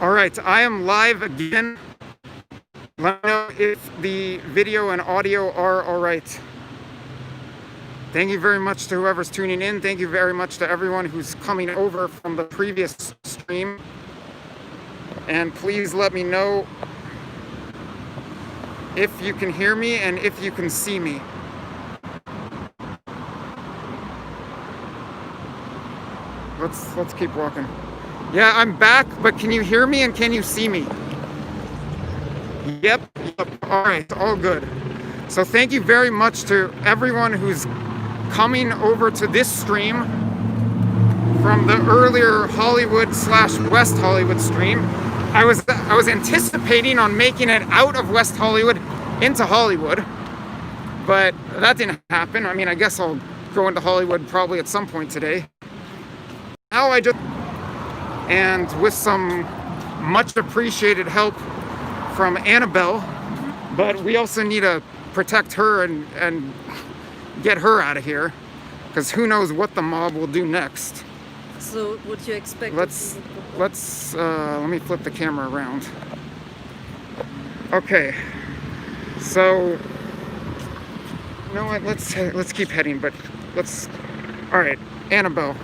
All right, I am live again. Let me know if the video and audio are all right. Thank you very much to whoever's tuning in. Thank you very much to everyone who's coming over from the previous stream. And please let me know if you can hear me and if you can see me. Let's keep walking. Yeah, I'm back, but can you hear me and can you see me? Yep. All right, all good. So thank you very much to everyone who's coming over to this stream from the earlier Hollywood/West Hollywood stream. I was anticipating on making it out of West Hollywood into Hollywood, but that didn't happen. I mean, I guess I'll go into Hollywood probably at some point today. Now and with some much appreciated help from Annabelle, but we also need to protect her and get her out of here, because who knows what the mob will do next. So would you expect? Let's let me flip the camera around. Okay, so you know what? Let's keep heading, but all right, Annabelle.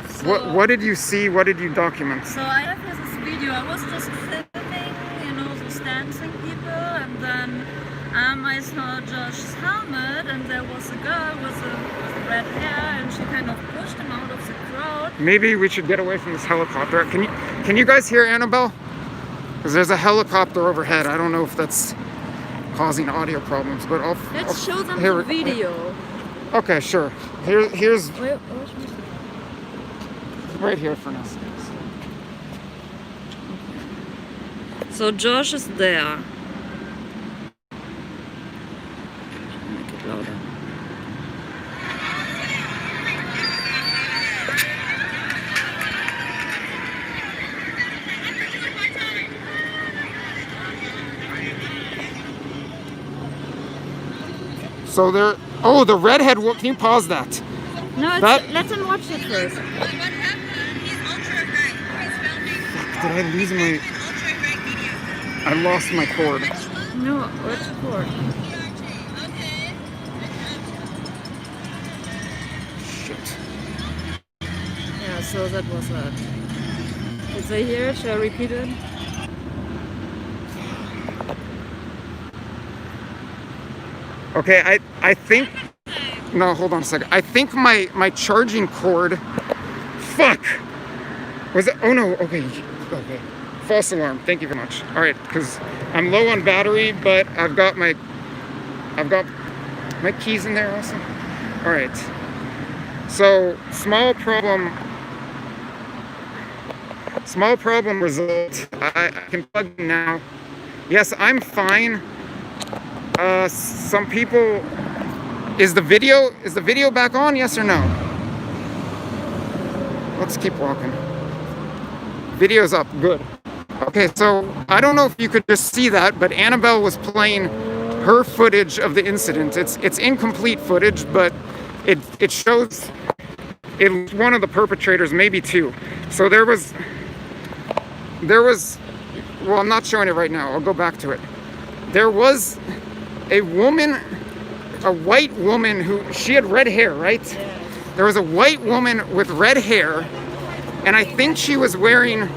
So, what did you see? What did you document? So I have this video. I was just filming, those dancing people, and then I saw Josh's helmet, and there was a girl with red hair, and she kind of pushed him out of the crowd. Maybe we should get away from this helicopter. Can you guys hear Annabelle? Because there's a helicopter overhead. I don't know if that's causing audio problems, but Let's show them the video. Okay, sure. Here's. Wait, right here for now. So Josh is there. Make it louder. So there. Oh, the redhead. Can you pause that? No, let him watch it first. Did I lose my... I lost my cord. No, what's the cord? Shit. Yeah, so that was that. Did they hear it? Shall I repeat it? Okay, I think... No, hold on a second. I think my charging cord... Fuck! Was it... Oh no, okay. Okay. False alarm. Thank you very much. All right, because I'm low on battery, but I've got my keys in there also. All right. So small problem result. I can plug in now. Yes, I'm fine. Some people. Is the video back on? Yes or no? Let's keep walking. Video's up, good. Okay, so I don't know if you could just see that, but Annabelle was playing her footage of the incident. It's incomplete footage, but it shows it was one of the perpetrators, maybe two. So there was, well, I'm not showing it right now. I'll go back to it. There was a white woman she had red hair, right? Yeah. There was a white woman with red hair, and I think she was wearing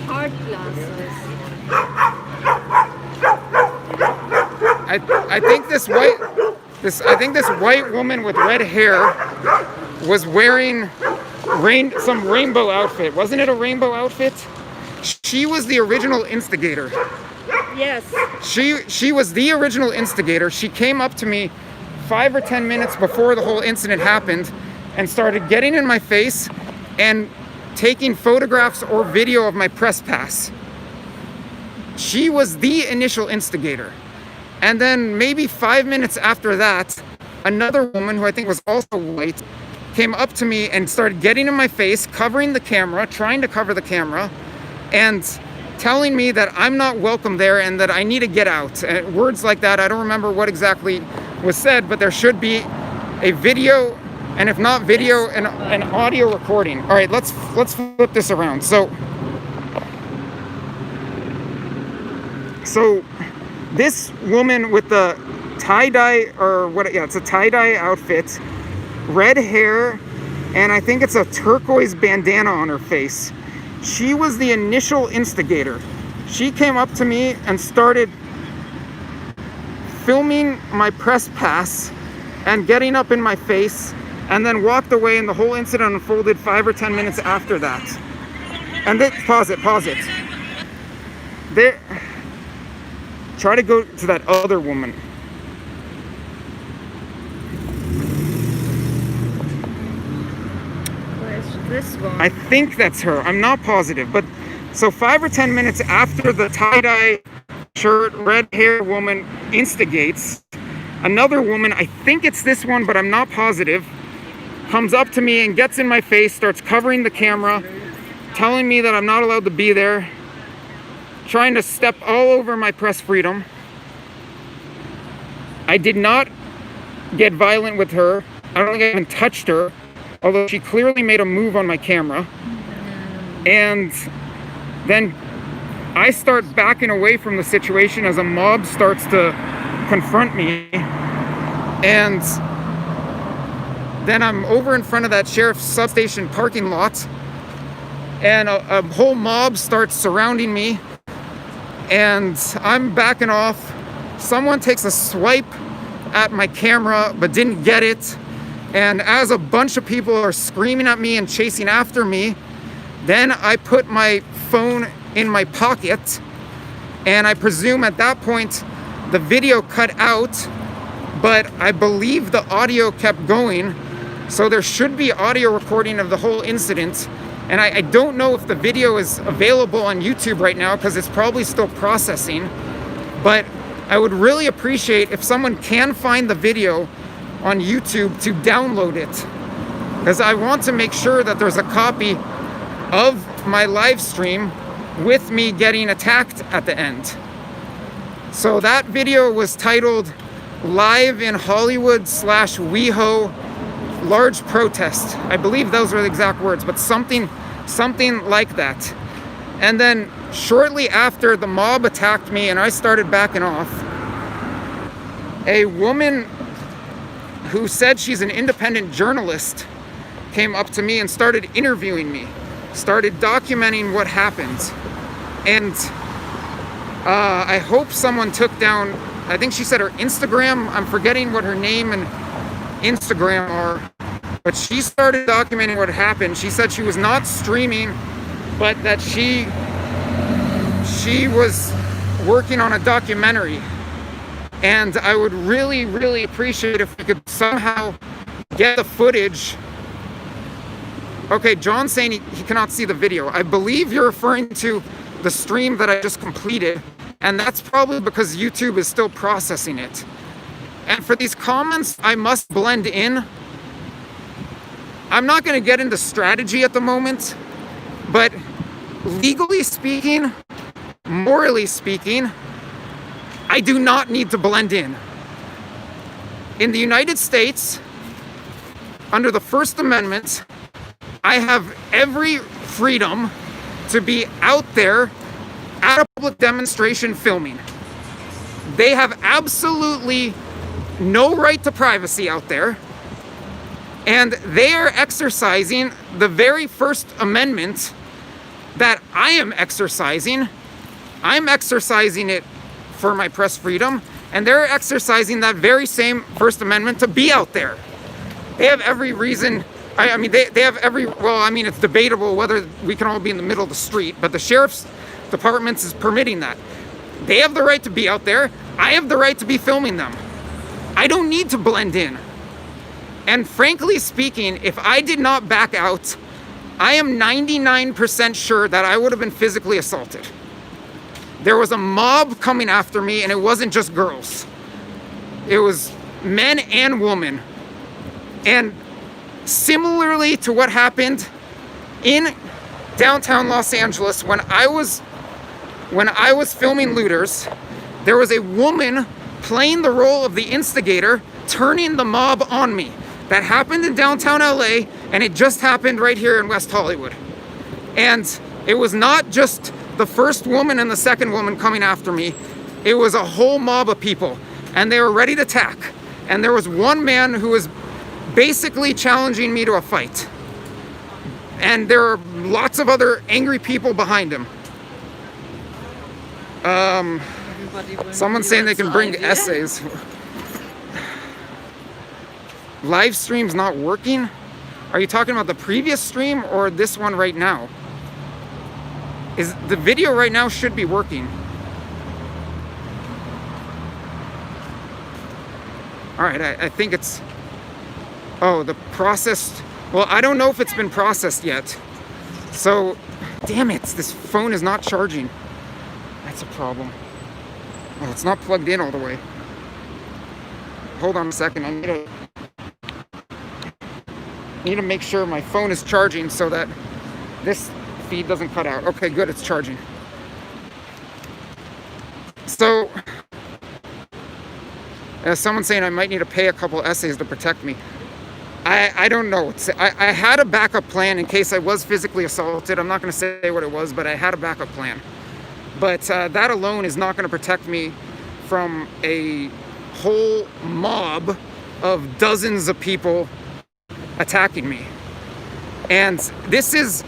hard glasses. I think this white woman with red hair was wearing some rainbow outfit. Wasn't it a rainbow outfit? She was the original instigator. Yes. She was the original instigator. She came up to me 5 or 10 minutes before the whole incident happened and started getting in my face and taking photographs or video of my press pass. She was the initial instigator. And then maybe 5 minutes after that, another woman who I think was also white came up to me and started getting in my face, covering the camera, trying to cover the camera, and telling me that I'm not welcome there and that I need to get out. And words like that, I don't remember what exactly was said, but there should be a video, and if not video, an audio recording. All right, let's flip this around. So So this woman with the tie-dye, or what, yeah, it's a tie-dye outfit, red hair, and I think it's a turquoise bandana on her face. She was the initial instigator. She came up to me and started filming my press pass and getting up in my face, and then walked away, and the whole incident unfolded 5 or 10 minutes after that. And then, pause it. There, try to go to that other woman. Where's this one? I think that's her. I'm not positive. But so 5 or 10 minutes after the tie-dye shirt, red hair woman instigates, another woman, I think it's this one, but I'm not positive, comes up to me and gets in my face, starts covering the camera, telling me that I'm not allowed to be there, trying to step all over my press freedom. I did not get violent with her. I don't think I even touched her, although she clearly made a move on my camera. And then I start backing away from the situation as a mob starts to confront me. And then I'm over in front of that sheriff's substation parking lot, and a whole mob starts surrounding me, and I'm backing off. Someone takes a swipe at my camera but didn't get it, and as a bunch of people are screaming at me and chasing after me, then I put my phone in my pocket, and I presume at that point the video cut out, but I believe the audio kept going. So there should be audio recording of the whole incident. And I don't know if the video is available on YouTube right now because it's probably still processing. But I would really appreciate if someone can find the video on YouTube to download it, because I want to make sure that there's a copy of my live stream with me getting attacked at the end. So that video was titled Live in Hollywood / WeHo Large Protest. I believe those are the exact words, but something like that. And then shortly after the mob attacked me and I started backing off, a woman who said she's an independent journalist came up to me and started interviewing me, started documenting what happened. And I hope someone took down, I think she said her Instagram, I'm forgetting what her name and Instagram are, but she started documenting what happened. She said she was not streaming, but that she was working on a documentary. And I would really, really appreciate if we could somehow get the footage. Okay, John's saying he cannot see the video. I believe you're referring to the stream that I just completed, and that's probably because YouTube is still processing it. And for these comments, I must blend in. I'm not going to get into strategy at the moment, but legally speaking, morally speaking, I do not need to blend in. In the United States, under the First Amendment, I have every freedom to be out there at a public demonstration filming. They have absolutely no right to privacy out there, and they are exercising the very First Amendment that I am exercising. I'm exercising it for my press freedom, and they're exercising that very same First Amendment to be out there. They have every reason. I mean, they have every, well, I mean, it's debatable whether we can all be in the middle of the street, but the sheriff's department is permitting that. They have the right to be out there. I have the right to be filming them. I don't need to blend in. And frankly speaking, if I did not back out, I am 99% sure that I would have been physically assaulted. There was a mob coming after me, and it wasn't just girls. It was men and women. And similarly to what happened in downtown Los Angeles when I was filming looters, there was a woman playing the role of the instigator, turning the mob on me. That happened in downtown LA, and it just happened right here in West Hollywood. And it was not just the first woman and the second woman coming after me. It was a whole mob of people, and they were ready to attack. And there was one man who was basically challenging me to a fight. And there are lots of other angry people behind him. Someone's saying they can bring essays. Live stream's not working? Are you talking about the previous stream or this one right now? Is the video right now should be working. All right, I think it's, oh, the processed, well, I don't know if it's been processed yet. So, damn it, this phone is not charging. That's a problem. Well, it's not plugged in all the way. Hold on a second, I need to make sure my phone is charging so that this feed doesn't cut out. Okay, good, it's charging. So, someone's saying I might need to pay a couple essays to protect me. I don't know. I had a backup plan in case I was physically assaulted. I'm not going to say what it was, but I had a backup plan. But that alone is not going to protect me from a whole mob of dozens of people attacking me. And this is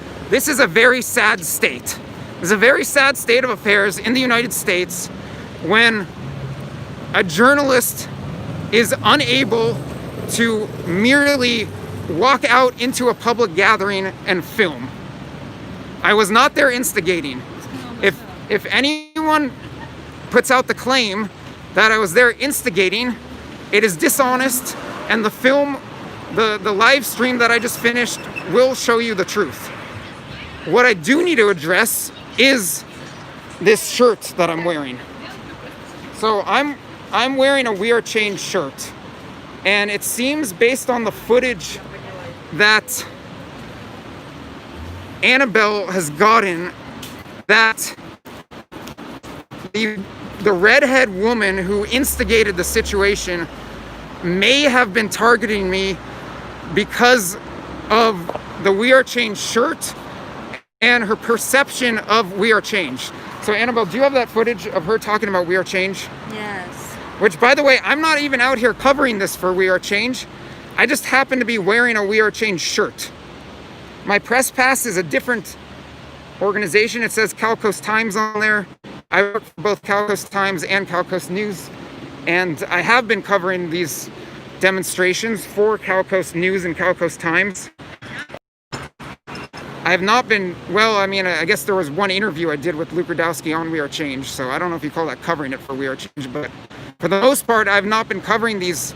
a very sad state. This is a very sad state of affairs in the United States when a journalist is unable to merely walk out into a public gathering and film. I was not there instigating. If anyone puts out the claim that I was there instigating, it is dishonest, and the film, the live stream that I just finished will show you the truth. What I do need to address is this shirt that I'm wearing. So I'm wearing a We Are Change shirt, and it seems based on the footage that Annabelle has gotten that the redhead woman who instigated the situation may have been targeting me because of the We Are Change shirt and her perception of We Are Change. So Annabelle, do you have that footage of her talking about We Are Change? Yes. Which, by the way, I'm not even out here covering this for We Are Change. I just happen to be wearing a We Are Change shirt. My press pass is a different organization. It says Cal Coast Times on there. I work for both Cal Coast Times and Cal Coast News. And I have been covering these demonstrations for Cal Coast News and Cal Coast Times. I have not been, well, I mean, I guess there was one interview I did with Luke Radowski on We Are Change, so I don't know if you call that covering it for We Are Change, but for the most part, I've not been covering these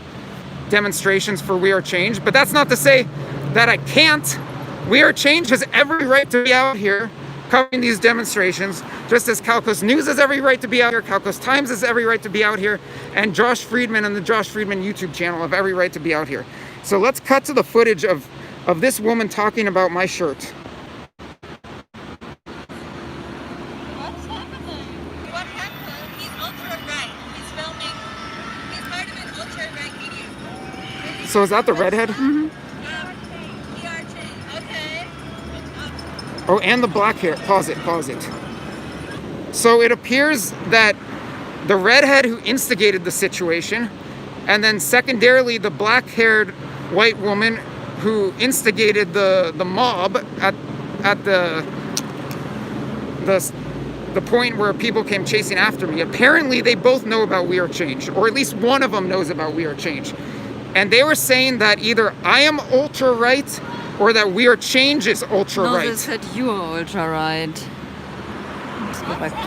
demonstrations for We Are Change, but that's not to say that I can't. We Are Change has every right to be out here covering these demonstrations, just as Cal Coast News has every right to be out here, Cal Coast Times has every right to be out here, and Josh Friedman and the Josh Friedman YouTube channel have every right to be out here. So let's cut to the footage of this woman talking about my shirt. So is that the redhead? Mm-hmm. Oh, and the black hair. Pause it. So it appears that the redhead who instigated the situation, and then secondarily the black-haired white woman who instigated the mob at the point where people came chasing after me. Apparently they both know about We Are Change, or at least one of them knows about We Are Change. And they were saying that either I am ultra-right or that We Are Change is ultra-right. No, they said you are ultra-right. Let's go back to...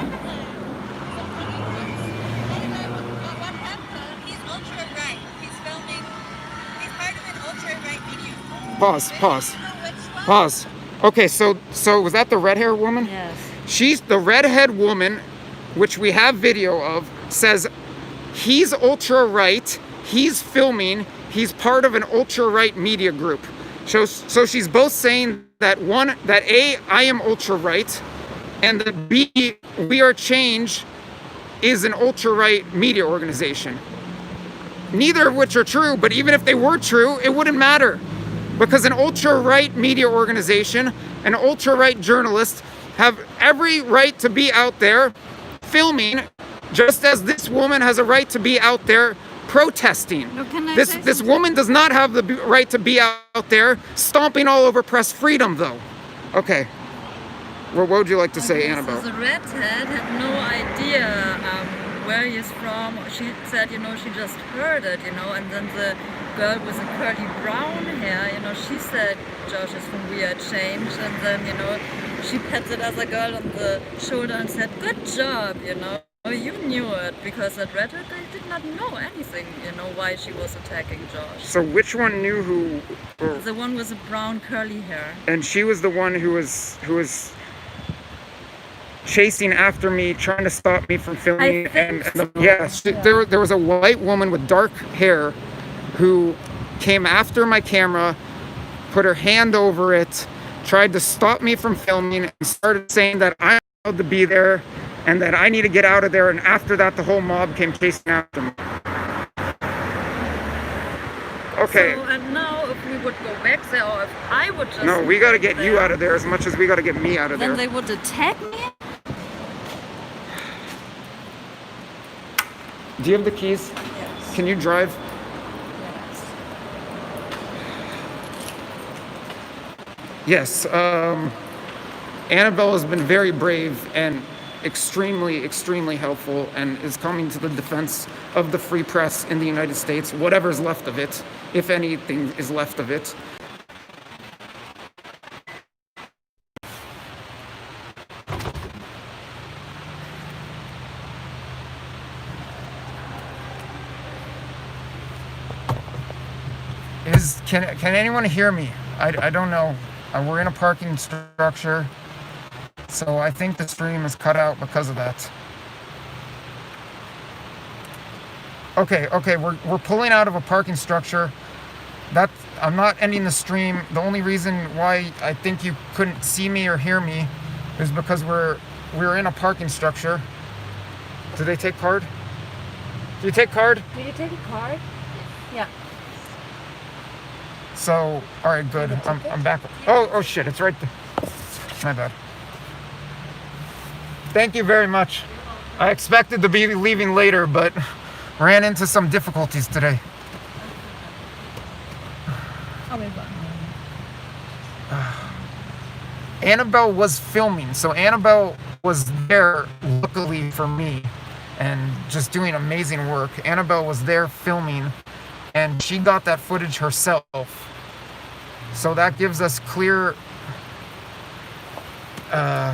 He's ultra-right. He's filming. He's part of an ultra-right video. Pause. Okay, so was that the red hair woman? Yes. She's the redhead woman, which we have video of, says he's ultra-right, he's filming, he's part of an ultra-right media group. So she's both saying that A, I am ultra-right, and that B, We Are Change is an ultra-right media organization. Neither of which are true, but even if they were true, it wouldn't matter. Because an ultra-right media organization, an ultra-right journalist, have every right to be out there filming Just as this woman has a right to be out there protesting. No, can I This say this something? woman does not have the right to be out there stomping all over press freedom, though. Okay. Well, what would you like to say, Okay, Annabelle? So the redhead had no idea where he's from. She said, you know, she just heard it, you know, and then the girl with the curly brown hair, you know, she said Josh is from We Are Change, and then, you know, she pats the other girl on the shoulder and said, good job, you know. Oh, you knew it, because that redhead, they did not know anything, you know, why she was attacking Josh. So which one knew who? The one with the brown curly hair. And she was the one who was chasing after me, trying to stop me from filming. There was a white woman with dark hair who came after my camera, put her hand over it, tried to stop me from filming, and started saying that I'm allowed to be there and that I need to get out of there. And after that, the whole mob came chasing after me. Okay. So, and now if we would go back there, or if I would just... No, we got to get there, you out of there as much as we got to get me out of then there. they would attack me? Do you have the keys? Yes. Can you drive? Yes. Yes. Annabelle has been very brave and extremely helpful, and is coming to the defense of the free press in the United States, whatever's left of it, if anything is left of it. Can anyone hear me? I don't know. We're in a parking structure, so I think the stream is cut out because of that. Okay, we're pulling out of a parking structure. I'm not ending the stream. The only reason why I think you couldn't see me or hear me is because we're in a parking structure. Do they take card? Do you take card? Do you take a card? Yeah. So, all right, good. I'm back. Oh shit, it's right there. My bad. Thank you very much. I expected to be leaving later, but ran into some difficulties today. I'll be fine. Annabelle was filming, so Annabelle was there luckily for me and just doing amazing work. Annabelle was there filming, and she got that footage herself. So that gives us clear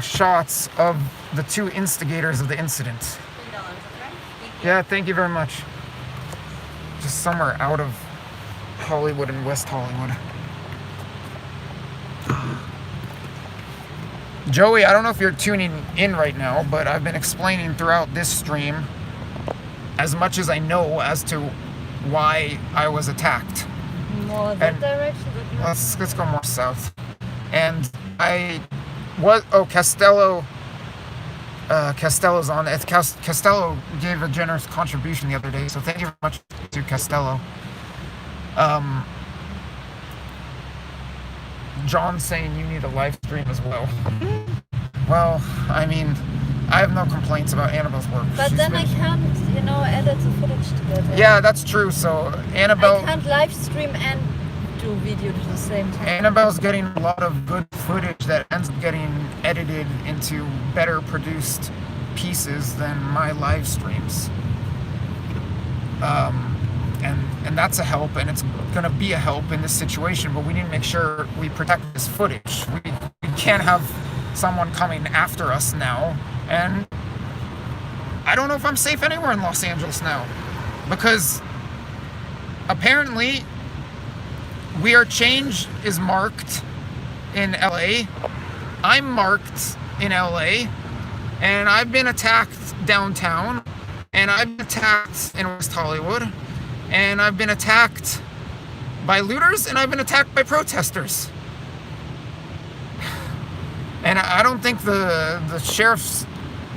shots of the two instigators of the incident. $3, okay? Thank you. Yeah, thank you very much. Just somewhere out of Hollywood and West Hollywood. Joey, I don't know if you're tuning in right now, but I've been explaining throughout this stream as much as I know as to why I was attacked. More that And- direction? Let's go more south. And Castello's on. Castello gave a generous contribution the other day, so thank you very much to Castello. John's saying you need a live stream as well. Well, I mean, I have no complaints about Annabelle's work. But She's then been- I can't, edit the footage together. Yeah, that's true. So Annabelle. I can't live stream and do video at the same time. Annabelle's getting a lot of good footage that ends up getting edited into better produced pieces than my live streams. And that's a help, and it's gonna be a help in this situation, but we need to make sure we protect this footage. We can't have someone coming after us now, and I don't know if I'm safe anywhere in Los Angeles now, because apparently We Are Change is marked in LA. I'm marked in LA, and I've been attacked downtown, and I've been attacked in West Hollywood, and I've been attacked by looters, and I've been attacked by protesters. And I don't think the sheriff's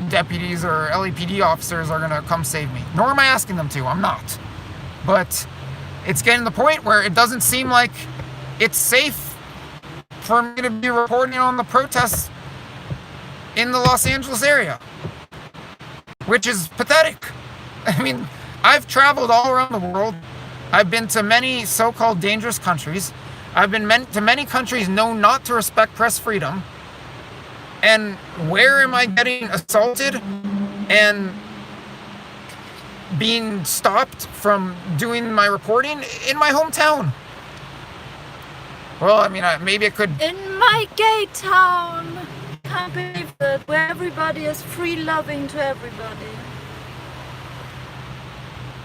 deputies or LAPD officers are gonna come save me. Nor am I asking them to, I'm not. But it's getting to the point where it doesn't seem like it's safe for me to be reporting on the protests in the Los Angeles area. which is pathetic. I mean, I've traveled all around the world. I've been to many so-called dangerous countries. I've been to many countries known not to respect press freedom. And where am I getting assaulted and being stopped from doing my reporting? In my hometown. Well, I mean, maybe I could... In my gay town. Can't believe that. Where everybody is free-loving to everybody.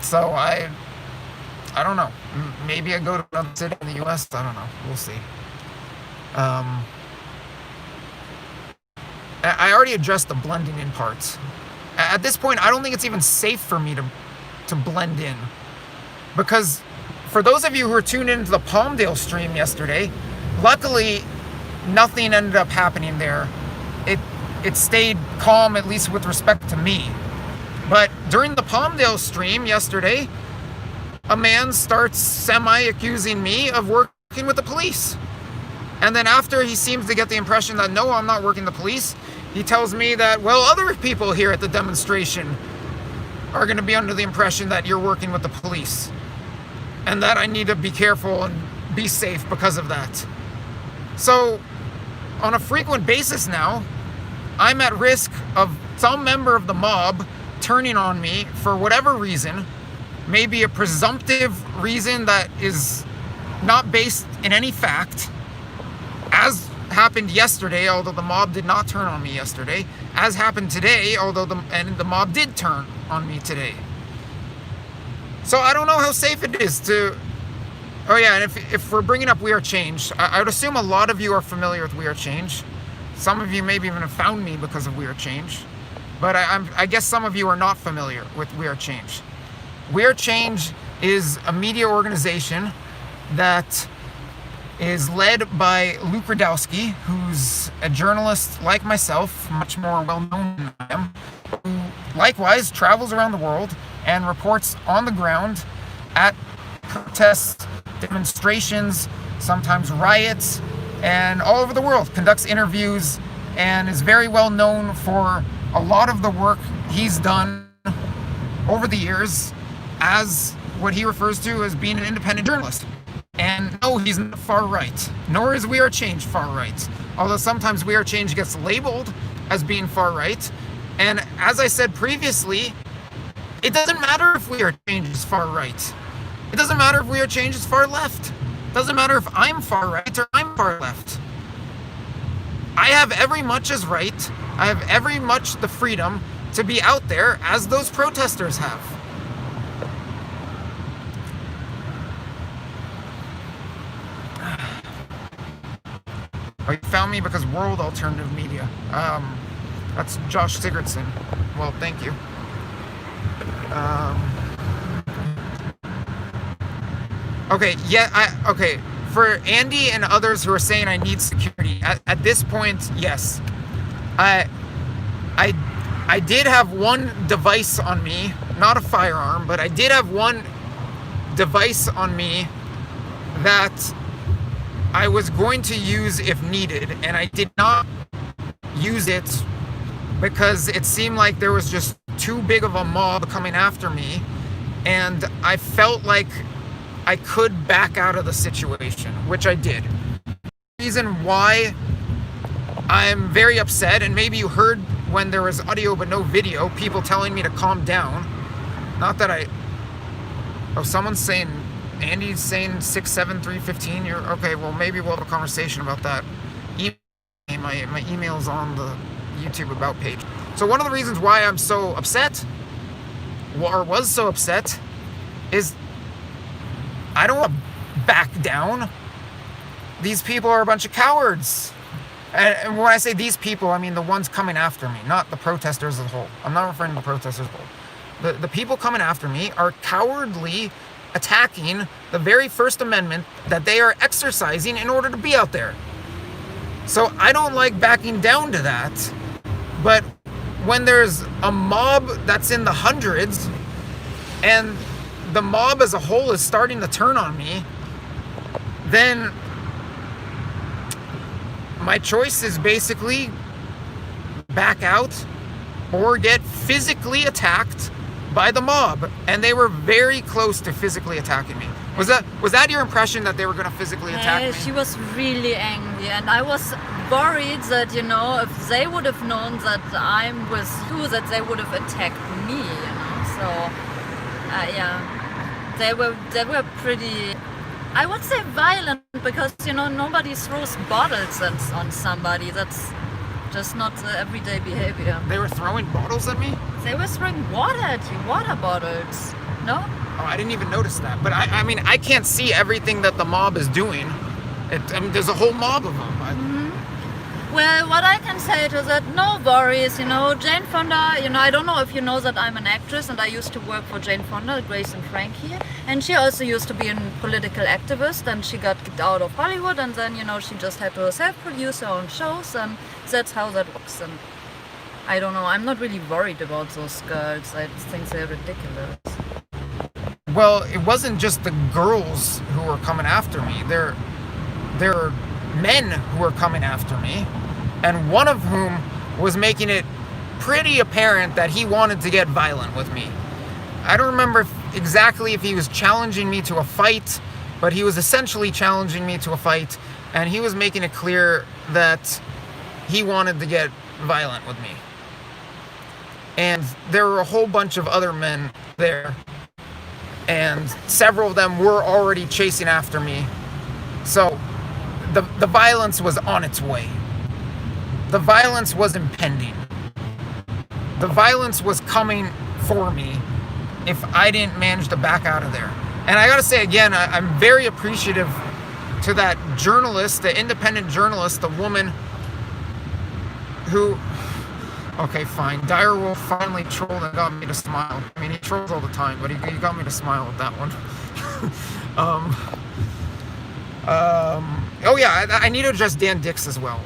So I don't know. Maybe I go to another city in the U.S. I don't know. We'll see. I already addressed the blending in parts. At this point, I don't think it's even safe for me to blend in. Because for those of you who were tuned into the Palmdale stream yesterday, luckily nothing ended up happening there. It stayed calm, at least with respect to me. But during the Palmdale stream yesterday, a man starts semi-accusing me of working with the police. And then after he seems to get the impression that, no, I'm not working the police, he tells me that, well, other people here at the demonstration are going to be under the impression that you're working with the police. And that I need to be careful and be safe because of that. So, on a frequent basis now, I'm at risk of some member of the mob turning on me for whatever reason, maybe a presumptive reason that is not based in any fact, as happened yesterday, although the mob did not turn on me yesterday, as happened today, although the mob did turn on me today. So I don't know how safe it is to... Oh yeah, and if we're bringing up We Are Change, I would assume a lot of you are familiar with We Are Change. Some of you maybe even have found me because of We Are Change. But I guess some of you are not familiar with We Are Change. We Are Change is a media organization that is led by Luke Radowski, who's a journalist like myself, much more well-known than I am, who likewise travels around the world and reports on the ground at protests, demonstrations, sometimes riots, and all over the world, conducts interviews, and is very well known for a lot of the work he's done over the years as what he refers to as being an independent journalist. And no, he's not far right, nor is We Are Change far right. Although sometimes We Are Change gets labeled as being far right. And as I said previously, it doesn't matter if We Are Change is far right. It doesn't matter if We Are Change is far left. It doesn't matter if I'm far right or I'm far left. I have every much as right, I have every much the freedom to be out there as those protesters have. Oh, you found me because World Alternative Media. That's Josh Sigurdsson. Well, thank you. Okay, yeah, okay. For Andy and others who are saying I need security, at this point, yes. I did have one device on me, not a firearm, but I did have one device on me that I was going to use if needed, and I did not use it because it seemed like there was just too big of a mob coming after me, and I felt like I could back out of the situation, which I did. The reason why I'm very upset, and maybe you heard when there was audio but no video, people telling me to calm down. Not that I... Oh, someone's saying... Andy's saying 67315. You're okay. Well, maybe we'll have a conversation about that. My email's on the YouTube About page. So one of the reasons why I'm so upset, or was so upset, is I don't want to back down. These people are a bunch of cowards. And when I say these people, I mean the ones coming after me, not the protesters as a whole. I'm not referring to the protesters as a whole. The people coming after me are cowardly attacking the very First Amendment that they are exercising in order to be out there. So I don't like backing down to that. But when there's a mob that's in the hundreds and the mob as a whole is starting to turn on me, then my choice is basically back out or get physically attacked by the mob, and they were very close to physically attacking me. Was that your impression, that they were going to physically attack me? She was really angry, and I was worried that, you know, if they would have known that I'm with you, that they would have attacked me, you know. So yeah, they were pretty, I would say, violent, because, you know, nobody throws bottles on somebody. That's just not the everyday behavior. They were throwing bottles at me? They were throwing water at you, water bottles. No? Oh, I didn't even notice that. But I mean, I can't see everything that the mob is doing. I mean, there's a whole mob of them. Well, what I can say is that no worries, you know, Jane Fonda, you know, I don't know if you know that I'm an actress, and I used to work for Jane Fonda, Grace and Frankie, and she also used to be a political activist, and she got kicked out of Hollywood, and then, you know, she just had to self-produce her own shows, and that's how that works. And I don't know, I'm not really worried about those girls. I just think they're ridiculous. Well, it wasn't just the girls who were coming after me. There were men who were coming after me, and one of whom was making it pretty apparent that he wanted to get violent with me. I don't remember exactly if he was challenging me to a fight, but he was essentially challenging me to a fight, and he was making it clear that he wanted to get violent with me. And there were a whole bunch of other men there, and several of them were already chasing after me. So the violence was on its way. The violence was impending. The violence was coming for me if I didn't manage to back out of there. And I gotta say again, I'm very appreciative to that journalist, the independent journalist, the woman who, okay, fine, Direwolf finally trolled and got me to smile. I mean, he trolls all the time, but he got me to smile with that one. Oh yeah, I need to address Dan Dix as well.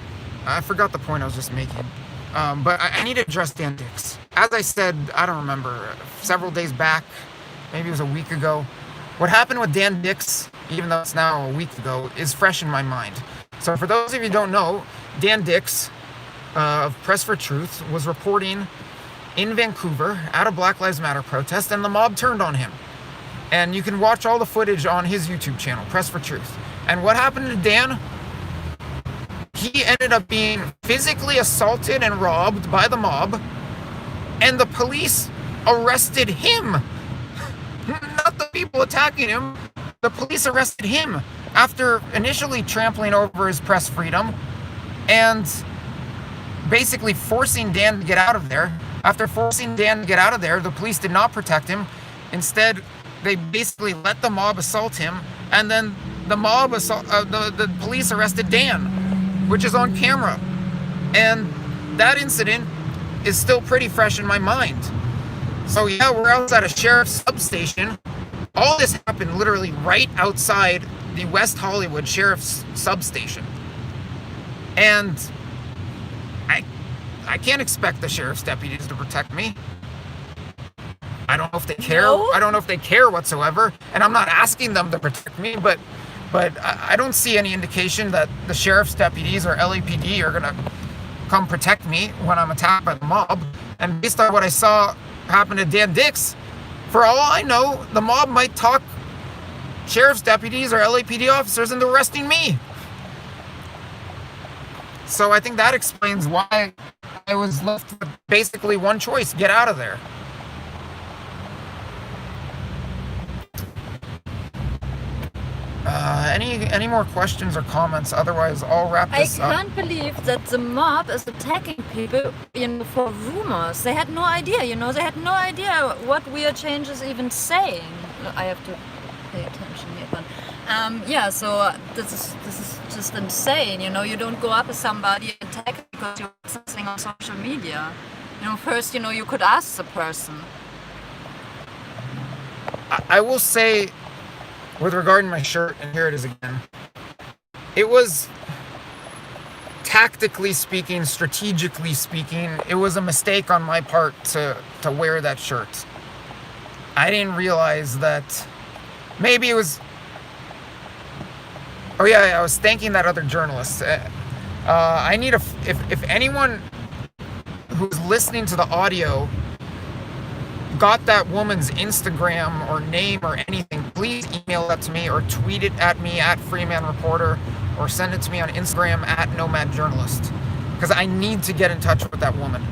I forgot the point I was just making. But I need to address Dan Dix. As I said, I don't remember, several days back, maybe it was a week ago, what happened with Dan Dix, even though it's now a week ago, is fresh in my mind. So for those of you who don't know, Dan Dix of Press for Truth was reporting in Vancouver at a Black Lives Matter protest, and the mob turned on him. And you can watch all the footage on his YouTube channel, Press for Truth. And what happened to Dan? He ended up being physically assaulted and robbed by the mob, and the police arrested him. Not the people attacking him. The police arrested him after initially trampling over his press freedom and basically forcing Dan to get out of there. After forcing Dan to get out of there, the police did not protect him. Instead, they basically let the mob assault him, and then the police arrested Dan, which is on camera. And that incident is still pretty fresh in my mind. So yeah, we're outside a sheriff's substation. All this happened literally right outside the West Hollywood Sheriff's substation. And I can't expect the sheriff's deputies to protect me. I don't know if they care. No? I don't know if they care whatsoever. And I'm not asking them to protect me, but I don't see any indication that the sheriff's deputies or LAPD are gonna come protect me when I'm attacked by the mob. And based on what I saw happen to Dan Dix, for all I know, the mob might talk sheriff's deputies or LAPD officers into arresting me. So I think that explains why I was left with basically one choice: get out of there. Any more questions or comments? Otherwise, I'll wrap this up. I can't believe that the mob is attacking people, you know, for rumors. They had no idea, you know. They had no idea what Weird Change is even saying. I have to pay attention here, but yeah. So this is just insane, you know. You don't go up to somebody and attack because you're something on social media. You know, first, you know, you could ask the person. I will say, with regard to my shirt, and here it is again, it was, tactically speaking, strategically speaking, it was a mistake on my part to wear that shirt. I didn't realize that maybe it was, oh yeah, I was thanking that other journalist. I need if anyone who's listening to the audio got that woman's Instagram or name or anything, please email that to me or tweet it at me at Freeman Reporter or send it to me on Instagram at Nomad Journalist, because I need to get in touch with that woman.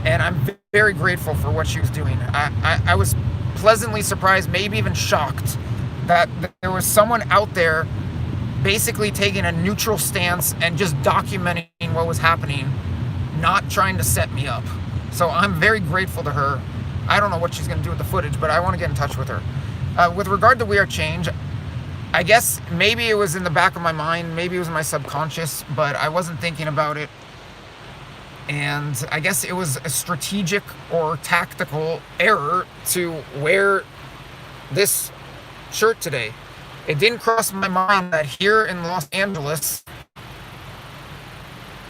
And I'm very grateful for what she was doing. I was pleasantly surprised, maybe even shocked, that there was someone out there basically taking a neutral stance and just documenting what was happening, not trying to set me up. So I'm very grateful to her. I don't know what she's going to do with the footage, but I want to get in touch with her. With regard to We Are Change, I guess maybe it was in the back of my mind, maybe it was in my subconscious, but I wasn't thinking about it. And I guess it was a strategic or tactical error to wear this shirt today. It didn't cross my mind that here in Los Angeles,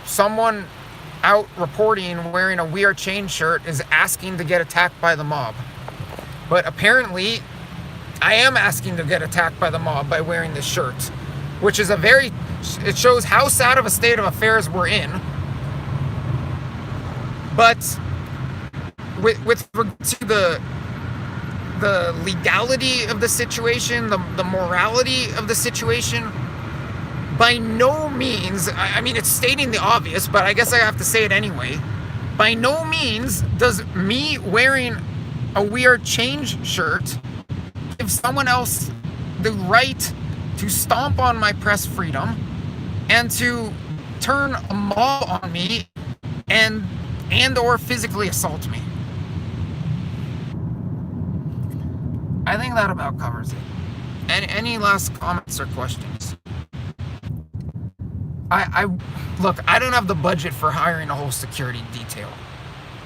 someone out reporting wearing a We Are Change shirt is asking to get attacked by the mob. But apparently, I am asking to get attacked by the mob by wearing this shirt, which is it shows how sad of a state of affairs we're in. But with regard to the legality of the situation, the morality of the situation, by no means, I mean, it's stating the obvious, but I guess I have to say it anyway. By no means does me wearing a We Are Change shirt give someone else the right to stomp on my press freedom and to turn a mob on me and or physically assault me. I think that about covers it. And any last comments or questions? Look, I don't have the budget for hiring a whole security detail.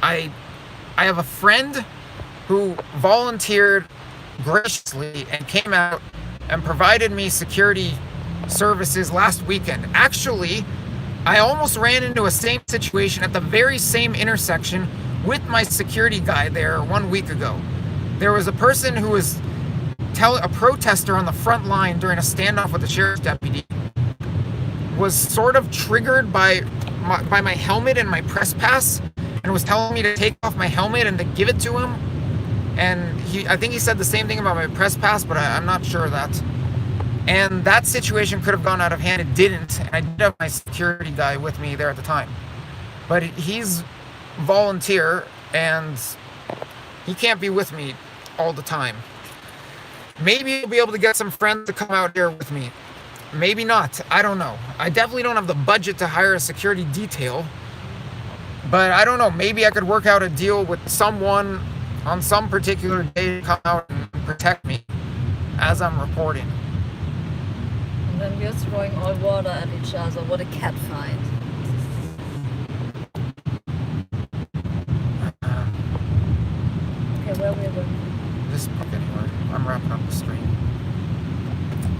I have a friend who volunteered graciously and came out and provided me security services last weekend. Actually, I almost ran into a same situation at the very same intersection with my security guy there 1 week ago. There was a person who was a protester on the front line during a standoff with a sheriff's deputy, was sort of triggered by my helmet and my press pass, and was telling me to take off my helmet and to give it to him. And I think he said the same thing about my press pass, but I'm not sure of that. And that situation could have gone out of hand. It didn't. And I did have my security guy with me there at the time. But he's volunteer, and he can't be with me all the time. Maybe he'll be able to get some friends to come out here with me. Maybe not. I don't know. I definitely don't have the budget to hire a security detail. But I don't know. Maybe I could work out a deal with someone on some particular day to come out and protect me as I'm reporting. And then we're throwing all water at each other. What a cat fight. Okay, where are we going? This book anywhere. I'm wrapping up the stream.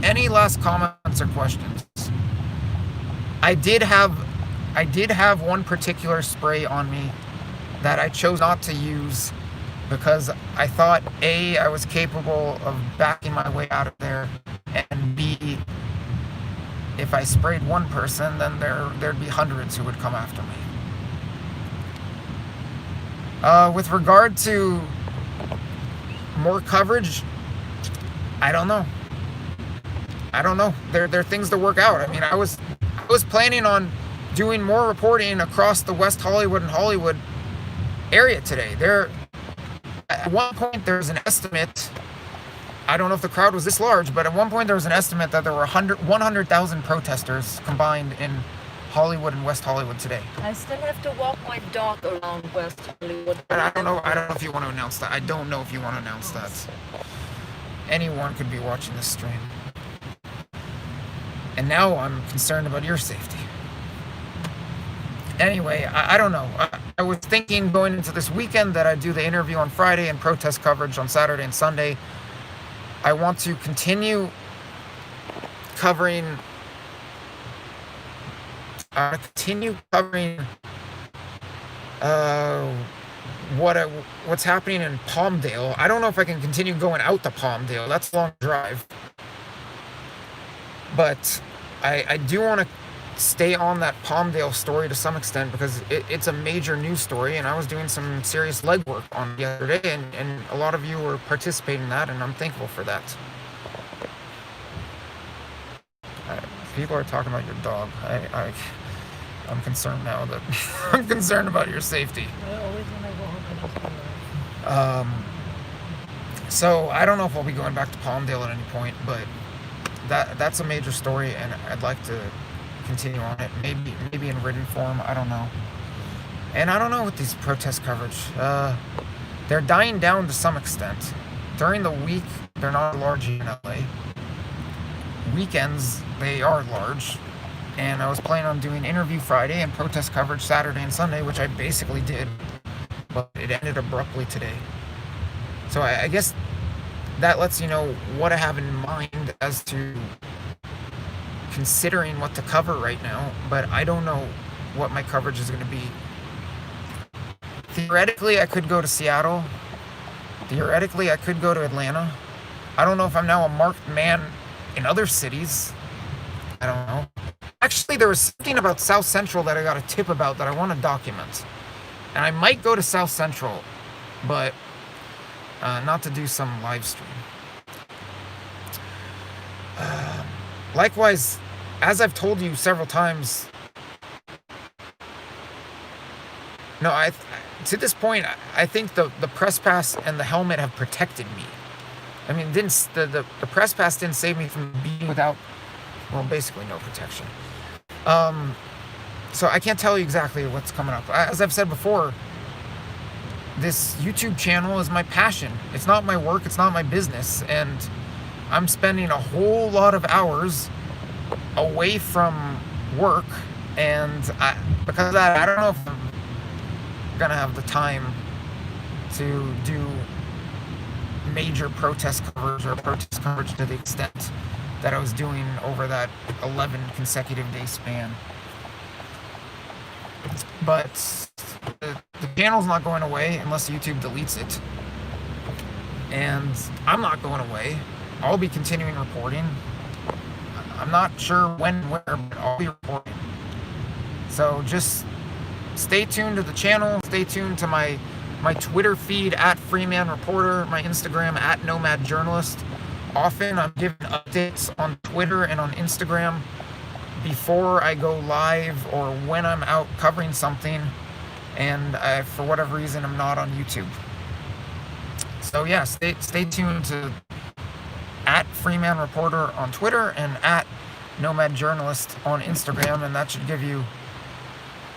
Any last comments or questions? I did have one particular spray on me that I chose not to use because I thought A, I was capable of backing my way out of there, and B, if I sprayed one person, then there'd be hundreds who would come after me. With regard to more coverage, I don't know. There are things to work out. I mean, I was planning on doing more reporting across the West Hollywood and Hollywood area today. At one point, there was an estimate. I don't know if the crowd was this large, but at one point there was an estimate that there were 100,000 protesters combined in Hollywood and West Hollywood today. I still have to walk my dog around West Hollywood. And I don't know if you want to announce that. I don't know if you want to announce that. Anyone could be watching this stream. And now I'm concerned about your safety. Anyway, I don't know. I was thinking going into this weekend that I'd do the interview on Friday and protest coverage on Saturday and Sunday. I want to continue covering what's happening in Palmdale. I don't know if I can continue going out to Palmdale. That's a long drive. But I do want to stay on that Palmdale story to some extent, because it's a major news story, and I was doing some serious legwork on it the other day, and a lot of you were participating in that, and I'm thankful for that. People are talking about your dog. I'm concerned now that I'm concerned about your safety. So I don't know if I'll be going back to Palmdale at any point, but that's a major story, and I'd like to continue on it. Maybe in written form. I don't know. And I don't know with these protest coverage. They're dying down to some extent. During the week, they're not large in LA. Weekends, they are large. And I was planning on doing interview Friday and protest coverage Saturday and Sunday, which I basically did. But it ended abruptly today. So I guess that lets you know what I have in mind as to considering what to cover right now. But I don't know what my coverage is going to be. Theoretically, I could go to Seattle. Theoretically, I could go to Atlanta. I don't know if I'm now a marked man in other cities. I don't know. Actually, there was something about South Central that I got a tip about that I want to document. And I might go to South Central, but not to do some live stream. Likewise, as I've told you several times, no, to this point, I think the press pass and the helmet have protected me. I mean, the press pass didn't save me from being without, well, basically no protection. So I can't tell you exactly what's coming up. As I've said before, this YouTube channel is my passion. It's not my work. It's not my business. And I'm spending a whole lot of hours away from work. And because of that, I don't know if I'm going to have the time to do major protest coverage or protest coverage to the extent that I was doing over that 11 consecutive day span. But the channel's not going away unless YouTube deletes it. And I'm not going away. I'll be continuing reporting. I'm not sure when and where, but I'll be reporting. So just stay tuned to the channel. Stay tuned to my Twitter feed at Freeman Reporter, my Instagram at Nomad Journalist. Often I'm giving updates on Twitter and on Instagram before I go live or when I'm out covering something, and for whatever reason I'm not on YouTube. So yeah, stay tuned to at Freeman Reporter on Twitter and at Nomad Journalist on Instagram, and that should give you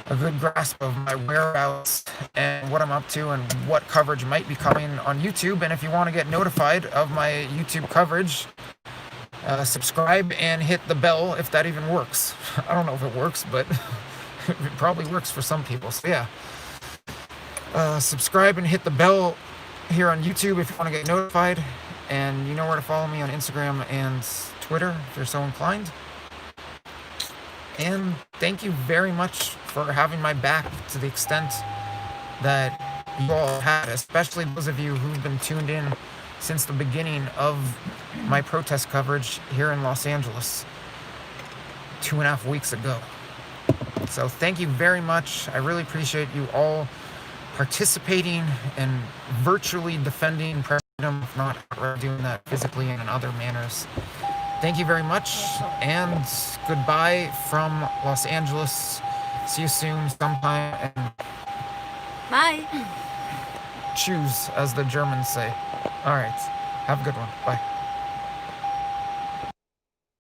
a good grasp of my whereabouts and what I'm up to and what coverage might be coming on YouTube. And if you want to get notified of my YouTube coverage, subscribe and hit the bell if that even works. I don't know if it works, but it probably works for some people. So yeah, subscribe and hit the bell here on YouTube if you want to get notified. And you know where to follow me on Instagram and Twitter if you're so inclined. And thank you very much for having my back to the extent that you all had, especially those of you who've been tuned in since the beginning of my protest coverage here in Los Angeles 2.5 weeks ago. So thank you very much. I really appreciate you all participating and virtually defending freedom, if not doing that physically and in other manners. Thank you very much, and goodbye from Los Angeles. See you soon sometime, and Bye. choose, as the Germans say. All right, have a good one. Bye.